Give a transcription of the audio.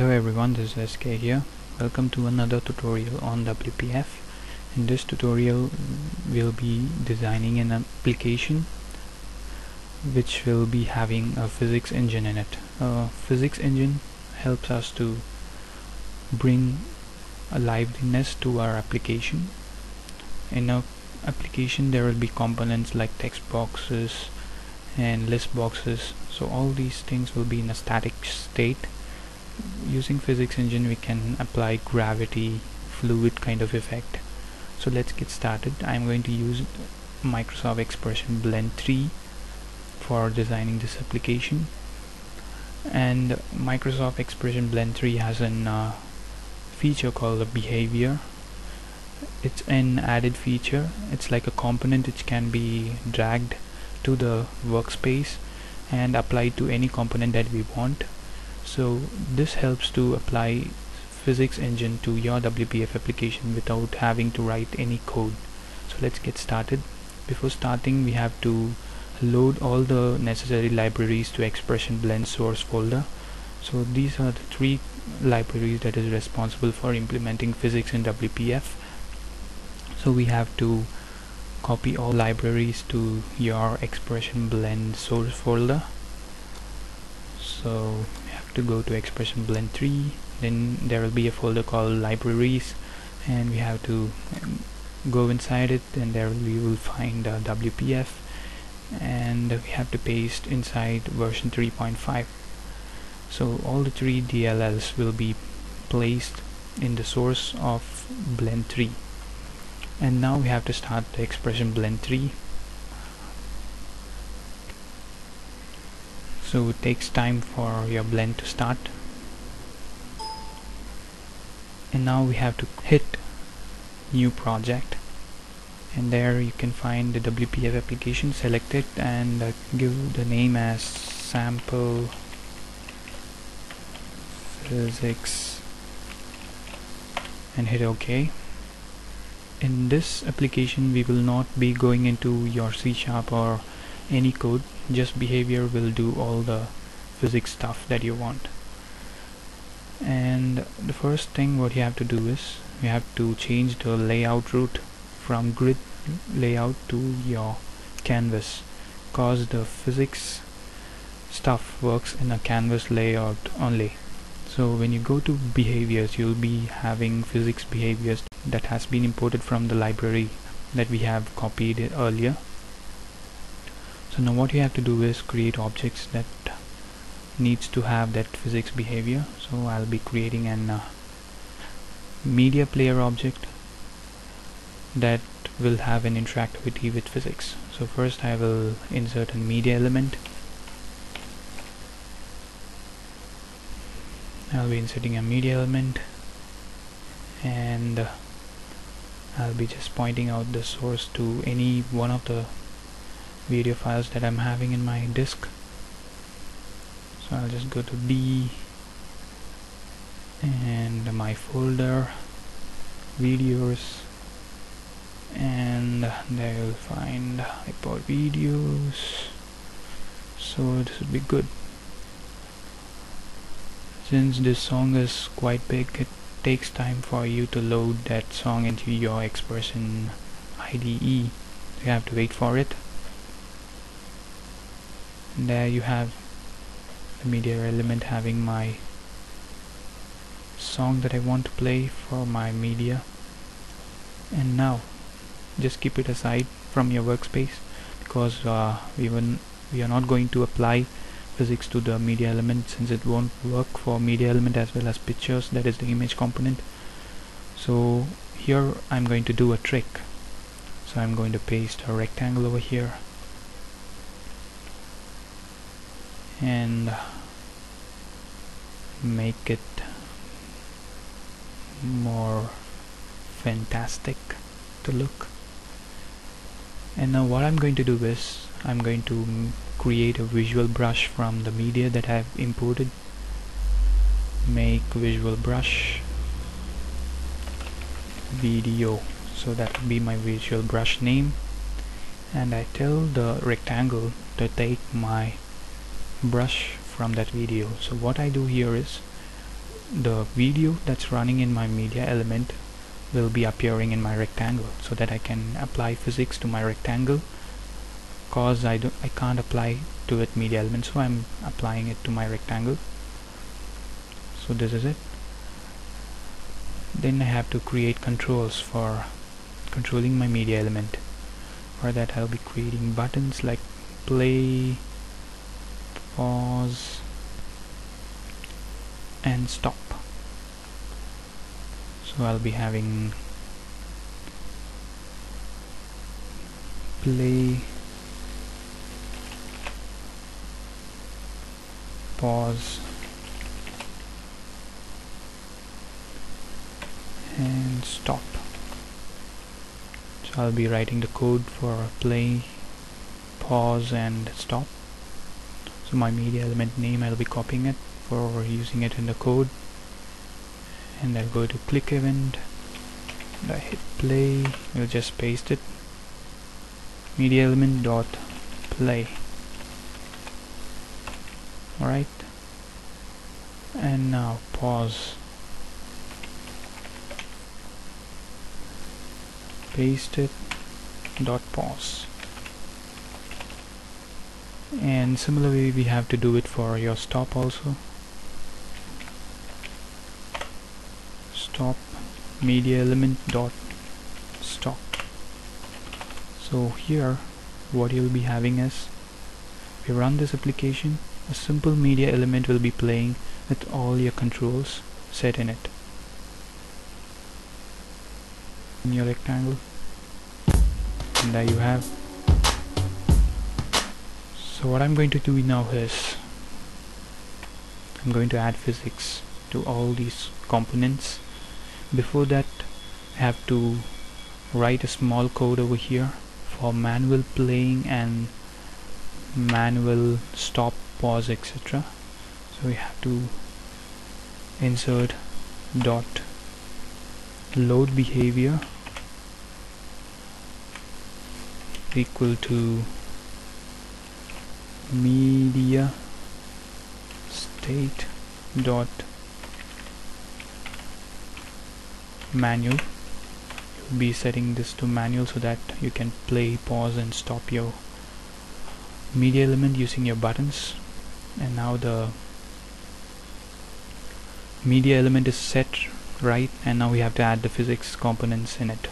Hello everyone, this is SK here. Welcome to another tutorial on WPF. In this tutorial we'll be designing an application which will be having a physics engine in it. A physics engine helps us to bring a liveliness to our application. In our application there will be components like text boxes and list boxes, so all these things will be in a static state. Using physics engine we can apply gravity, fluid kind of effect. So let's get started. I'm going to use Microsoft Expression Blend 3 for designing this application, and Microsoft Expression Blend 3 has a feature called a behavior. It's an added feature. It's like a component which can be dragged to the workspace and applied to any component that we want. So this helps to apply physics engine to your WPF application without having to write any code. So let's get started. Before starting, we have to load all the necessary libraries to Expression Blend source folder. So these are the three libraries that is responsible for implementing physics in WPF. So we have to copy all libraries to your Expression Blend source folder. So we have to go to Expression Blend 3, then there will be a folder called libraries, and we have to go inside it, and there we will find WPF, and we have to paste inside version 3.5. so all the three DLLs will be placed in the source of Blend 3. And now we have to start the Expression Blend 3. So it takes time for your blend to start, and now we have to hit new project, and there you can find the WPF application. Select it and give the name as sample physics and hit OK. In this application we will not be going into your C# or any code, just behavior will do all the physics stuff that you want. And the first thing what you have to do is you have to change the layout route from grid layout to your canvas, cause the physics stuff works in a canvas layout only. So when you go to behaviors, you'll be having physics behaviors that has been imported from the library that we have copied earlier. So now what you have to do is create objects that needs to have that physics behavior. So I'll be creating an media player object that will have an interactivity with physics. So first I will insert a media element. I'll be inserting a media element, and I'll be just pointing out the source to any one of the video files that I'm having in my disk. So I'll just go to D and my folder videos, and there you'll find iPod videos. So this would be good. Since this song is quite big, it takes time for you to load that song into your Expression IDE. You have to wait for it. And there you have the media element having my song that I want to play for my media. And now just keep it aside from your workspace, because we are not going to apply physics to the media element, since it won't work for media element as well as pictures, that is the image component. So here I'm going to do a trick. So I'm going to paste a rectangle over here and make it more fantastic to look. And now what I'm going to do is I'm going to create a visual brush from the media that I've imported. Make visual brush video, so that will be my visual brush name, and I tell the rectangle to take my brush from that video. So what I do here is the video that's running in my media element will be appearing in my rectangle, so that I can apply physics to my rectangle, cause I can't apply to it media element, so I'm applying it to my rectangle. So this is it. Then I have to create controls for controlling my media element. For that I'll be creating buttons like play, pause and stop. So I'll be having play, pause and stop. So I'll be writing the code for play, pause and stop. So my media element name, I'll be copying it for using it in the code, and I'll go to click event and I hit play. We'll just paste it, media element dot play. Alright, and now pause, paste it, dot pause. And similarly we have to do it for your stop also. Stop, media element dot stop. So here what you'll be having is, if you run this application, a simple media element will be playing with all your controls set in it in your rectangle, and there you have. So what I'm going to do now is I'm going to add physics to all these components. Before that I have to write a small code over here for manual playing and manual stop, pause, etc. So we have to insert dot load behavior equal to media state dot manual. You'll be setting this to manual so that you can play, pause and stop your media element using your buttons. And now the media element is set right, and now we have to add the physics components in it.